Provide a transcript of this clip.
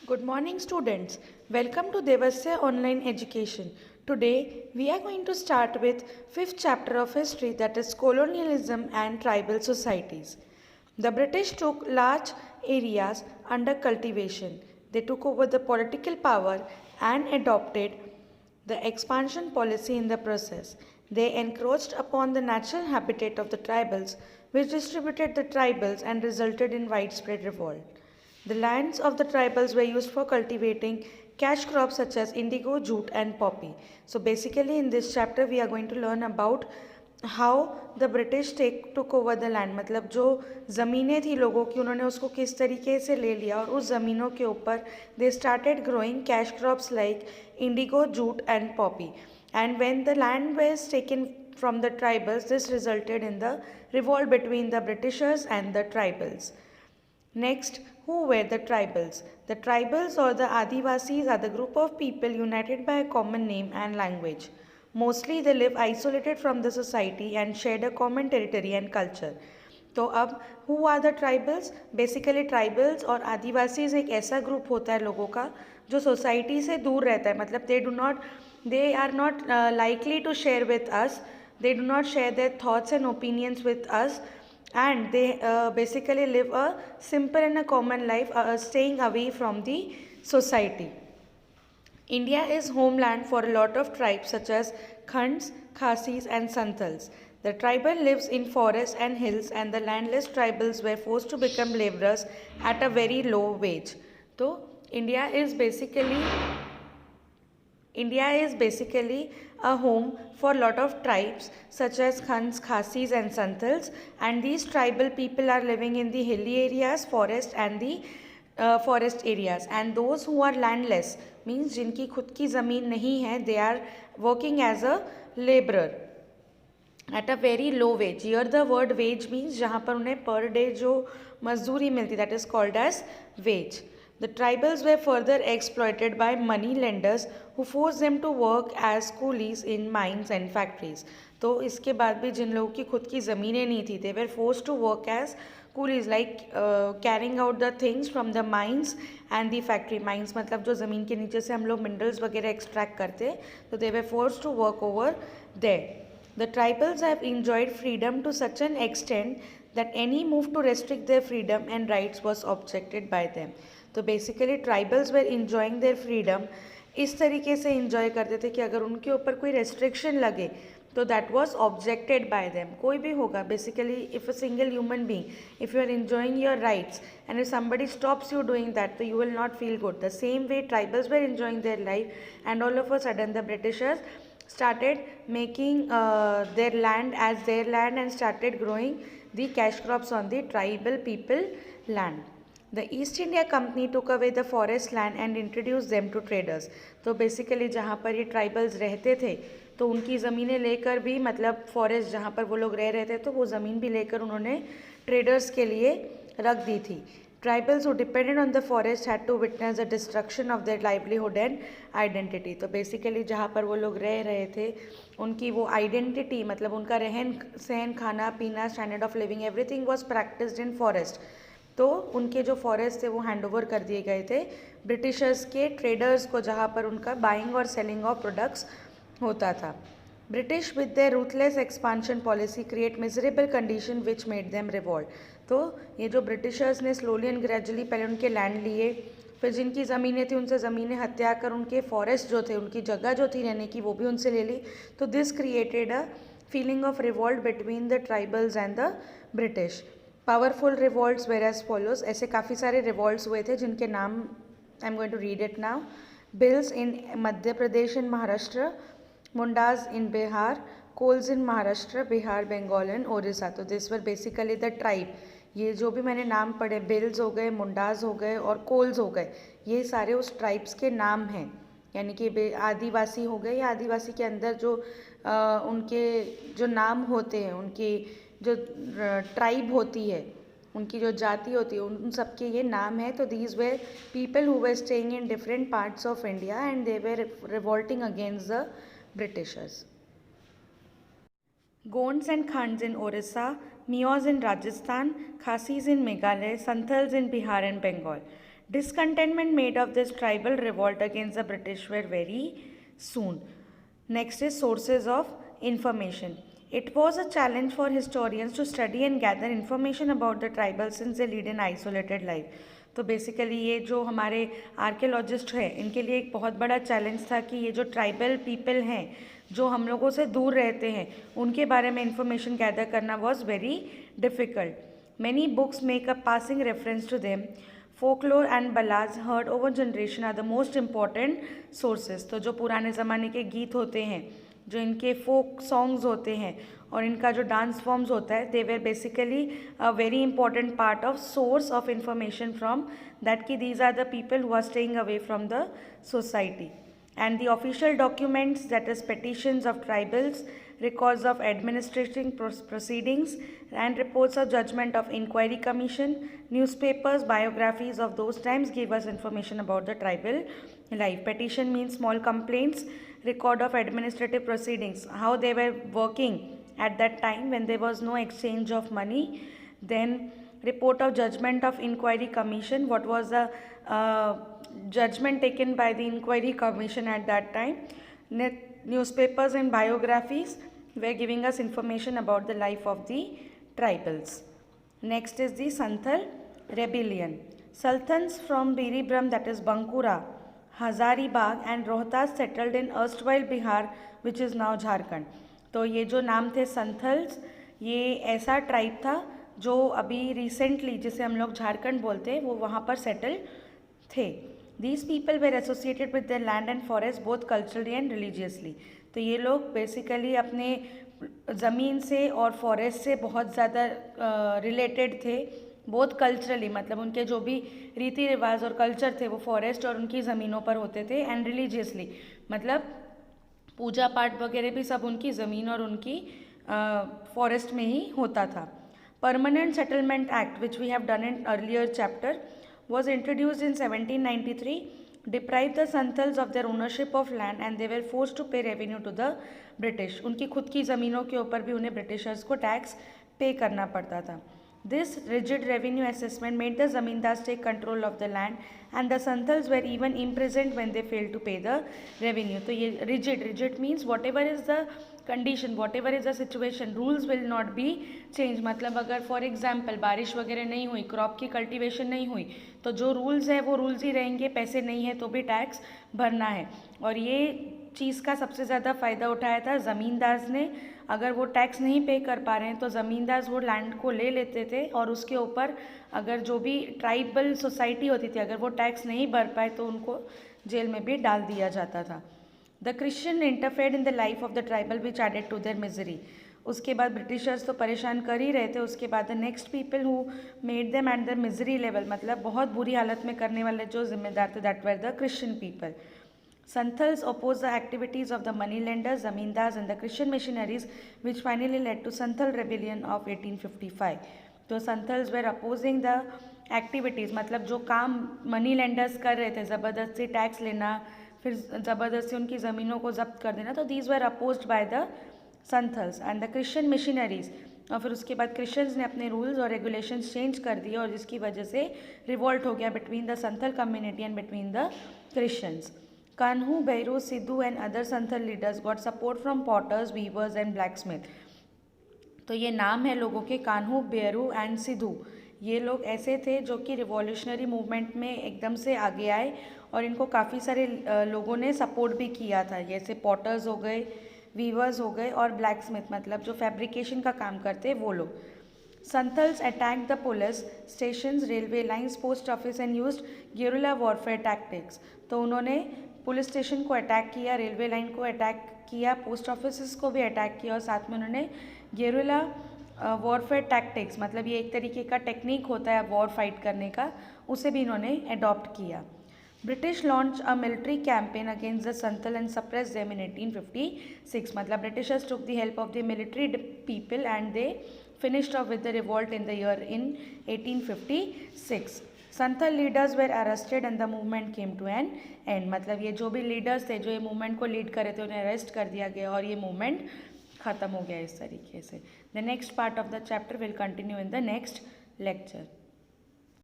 Good morning, students. Welcome to Devasya Online Education. Today, we are going to start with fifth chapter of history, that is colonialism and tribal societies. The British took large areas under cultivation. They took over the political power and adopted the expansion policy in the process. They encroached upon the natural habitat of the tribals, which distributed the tribals and resulted in widespread revolt. The lands of the tribals were used for cultivating cash crops such as indigo, jute, and poppy. So, basically, in this chapter, we are going to learn about how the British took over the land. मतलब जो ज़मीनें थी लोगों की उन्होंने उसको किस तरीके से ले लिया और उस ज़मीनों के ऊपर they started growing cash crops like indigo, jute, and poppy. And when the land was taken from the tribals, this resulted in the revolt between the Britishers and the tribals. Next, who were the tribals? The tribals or the Adivasis are the group of people united by a common name and language. Mostly they live isolated from the society and shared a common territory and culture. तो अब who are the tribals? Basically tribals और आदिवासीज एक ऐसा group होता है लोगों का जो सोसाइटी से दूर रहता है मतलब they are not likely to share with us, they do not share their thoughts and opinions with us, and they basically live a simple and a common life, staying away from the society. India is homeland for a lot of tribes such as Khans, Khasis, and Santals. The tribal lives in forests and hills, and the landless tribals were forced to become laborers at a very low wage. So India is basically a home for a lot of tribes such as Khans, Khasis, and Santals, and these tribal people are living in the hilly areas, forest and the forest areas, and those who are landless means जिनकी खुद की ज़मीन नहीं है, they are working as a laborer at a very low wage. Here the word wage means जहाँ पर उन्हें per day जो मजदूरी मिलती, that is called as wage. The tribals were further exploited by money lenders who forced them to work as coolies in mines and factories. तो इसके बाद भी जिन लोगों की खुद की ज़मीनें नहीं थी, they were forced to work as coolies, like carrying out the things from the mines and the factory. Mines मतलब जो ज़मीन के नीचे से हम लोग minerals वगैरह extract करते, तो they were forced to work over there. The tribals have enjoyed freedom to such an extent that any move to restrict their freedom and rights was objected by them. तो basically tribals were enjoying their freedom, इस तरीके से enjoy करते थे कि अगर उनके ऊपर कोई रेस्ट्रिक्शन लगे तो that was objected by them. कोई भी होगा basically, if a single human being, if you are enjoying your rights and if somebody stops you doing that, so you will not feel good. The same way tribals were enjoying their life, and all of a sudden the Britishers started making their land as their land and started growing the cash crops on the tribal people land. The East India Company took away the forest land and introduced them to traders. तो basically जहाँ पर ये tribals रहते थे तो उनकी ज़मीनें लेकर भी, मतलब फॉरेस्ट जहाँ पर वो लोग रह रहे थे तो वो ज़मीन भी लेकर उन्होंने ट्रेडर्स के लिए रख दी थी. Tribals who depended on the forest had to witness the destruction of their livelihood and identity. तो बेसिकली जहाँ पर वो लोग रह रहे थे उनकी वो आइडेंटिटी, मतलब उनका रहन सहन, खाना पीना, standard of living, everything was practised in forest. तो उनके जो फॉरेस्ट थे वो हैंड ओवर कर दिए गए थे ब्रिटिशर्स के ट्रेडर्स को, जहाँ पर उनका बाइंग और सेलिंग ऑफ प्रोडक्ट्स होता था. British with their ruthless expansion policy create miserable condition which made them revolt. तो ये जो ब्रिटिशर्स ने स्लोली एंड ग्रेजुअली पहले उनके लैंड लिए, फिर जिनकी ज़मीनें थी उनसे ज़मीनें हत्या कर उनके फॉरेस्ट जो थे, उनकी जगह जो थी रहने की, वो भी उनसे ले ली. तो this created a feeling of revolt between the tribals and the British. Powerful revolts were as follows. ऐसे काफ़ी सारे रिवॉल्ट्स हुए थे जिनके नाम I am going to read it now. Bhils in Madhya Pradesh and Maharashtra, Mundas in Bihar, Kols in Maharashtra, Bihar, Bengal and Odisha. तो this were basically the tribe. ये जो भी मैंने नाम पढ़े, बिल्स हो गए, मुंडाज हो गए और कोल्स हो गए, ये सारे उस ट्राइब्स के नाम हैं. यानी कि आदिवासी हो गए, या आदिवासी के अंदर जो उनके जो नाम होते हैं, उनकी जो ट्राइब होती है, उनकी जो जाति होती है, उन सबके ये नाम है. तो these were people who were staying in different parts of India and they were revolting against the Britishers. Gonds and Khans in Orissa, Mios in Rajasthan, Khasis in Meghalaya, Santals in Bihar and Bengal. Discontentment made of this tribal revolt against the British were very soon. Next is sources of information. It was a challenge for historians to study and gather information about the tribals since they lead an isolated life. तो basically ये जो हमारे archaeologist हैं इनके लिए एक बहुत बड़ा चैलेंज था कि ये जो ट्राइबल पीपल हैं जो हम लोगों से दूर रहते हैं उनके बारे में इंफॉर्मेशन गैदर करना was very difficult. Many books make a passing reference to them. Folklore and ballads heard over generation are the most important sources. तो जो पुराने ज़माने के गीत होते हैं, जो इनके फोक सॉन्ग्स होते हैं और इनका जो डांस फॉर्म्स होता है, they were basically a very important part of source of information from that कि these are the people who are staying away from the society. And the official documents, that is petitions of tribals, records of administrative proceedings and reports of judgment of inquiry commission, newspapers, biographies of those times give us information about the tribal life. Petition means small complaints, record of administrative proceedings, how they were working at that time when there was no exchange of money. Then report of judgment of inquiry commission, what was the judgment taken by the inquiry commission at that time. Newspapers and biographies were giving us information about the life of the tribals. Next is the Santhal rebellion. Sultans from Biribram, that is Bankura, Hazaribagh and Rohtas settled in erstwhile Bihar, which is now Jharkhand. तो ये जो नाम थे संथल्स, ये ऐसा tribe था जो अभी रिसेंटली जिसे हम लोग झारखंड बोलते हैं वो वहाँ पर सेटल थे. These people were associated with their land and forest both culturally and religiously. तो ये लोग बेसिकली अपने ज़मीन से और फॉरेस्ट से बहुत ज़्यादा रिलेटेड थे. बहुत कल्चरली, मतलब उनके जो भी रीति रिवाज और कल्चर थे वो फॉरेस्ट और उनकी ज़मीनों पर होते थे. एंड रिलीजियसली, मतलब पूजा पाठ वगैरह भी सब उनकी ज़मीन और उनकी फॉरेस्ट में ही होता था. Permanent settlement act which we have done in earlier chapter was introduced in 1793, deprived the Santhals of their ownership of land and they were forced to pay revenue to the British. उनकी खुद की ज़मीनों के ऊपर भी उन्हें Britishers को tax पे करना पड़ता था. This rigid revenue assessment made the zamindars take control of the land and the Santhals were even imprisoned when they failed to pay the revenue. तो ये rigid means whatever is the condition, whatever is the situation, rules will not be changed. मतलब अगर for example बारिश वगैरह नहीं हुई, crop की cultivation नहीं हुई, तो जो रूल्स है वो रूल्स ही रहेंगे. पैसे नहीं है तो भी टैक्स भरना है. और ये चीज़ का सबसे ज़्यादा फ़ायदा उठाया था ज़मींदार ने. अगर वो टैक्स नहीं पे कर पा रहे हैं तो ज़मींदार वो लैंड को ले लेते थे और उसके ऊपर अगर जो भी ट्राइबल सोसाइटी होती थी अगर वो टैक्स नहीं भर पाए तो उनको जेल में भी डाल दिया जाता था. The Christian interfered in the life of the tribal which added to their misery. उसके बाद ब्रिटिशर्स तो परेशान कर ही रहे थे. उसके बाद the next people who made them at the misery level, मतलब बहुत बुरी हालत में करने वाले जो जिम्मेदार थे, that were the Christian people. Santhals opposed the activities of the moneylenders, zamindars and the Christian missionaries which finally led to Santhal rebellion of 1855. तो Santhals were opposing the activities, मतलब जो काम मनी लेंडर्स कर रहे थे, ज़बरदस्ती tax लेना, फिर ज़बरदस्ती उनकी ज़मीनों को जब्त कर देना, तो these were opposed by the Santhals and the Christian missionaries. और फिर उसके बाद क्रिश्चियंस ने अपने रूल्स और रेगुलेशंस चेंज कर दिए और जिसकी वजह से रिवॉल्ट हो गया between the Santhal community and between the Christians. Kanhu, Bairu, Sidhu and other Santhal leaders got support from potters, weavers and blacksmith. तो ये नाम है लोगों के, कान्हू, बेरू एंड सिद्धू. ये लोग ऐसे थे जो कि रिवॉल्यूशनरी मूवमेंट में एकदम से आगे आए और इनको काफ़ी सारे लोगों ने सपोर्ट भी किया था. जैसे पॉटर्स हो गए, वीवर्स हो गए और ब्लैकस्मिथ, मतलब जो फैब्रिकेशन का काम करते वो लोग. Santhals attacked the police stations, railway lines, post office and used guerrilla warfare tactics. तो उन्होंने पुलिस स्टेशन को अटैक किया, रेलवे लाइन को अटैक किया, पोस्ट ऑफिस को भी अटैक किया और साथ में उन्होंने गेरिला वॉरफेयर टैक्टिक्स, मतलब ये एक तरीके का टेक्निक होता है वॉर फाइट करने का, उसे भी इन्होंने अडॉप्ट किया. British launch a military campaign against the Santhal and suppress them in 1856. मतलब Britishers took the help of the military people and they finished off with the revolt in the year in 1856. Santhal leaders were arrested and the movement came to an end. मतलब ये जो भी leaders थे जो ये movement को lead कर रहे थे उन्हें अरेस्ट कर दिया गया और ये मूवमेंट ख़त्म हो गया इस तरीके से. The next part of the chapter will continue in the next lecture.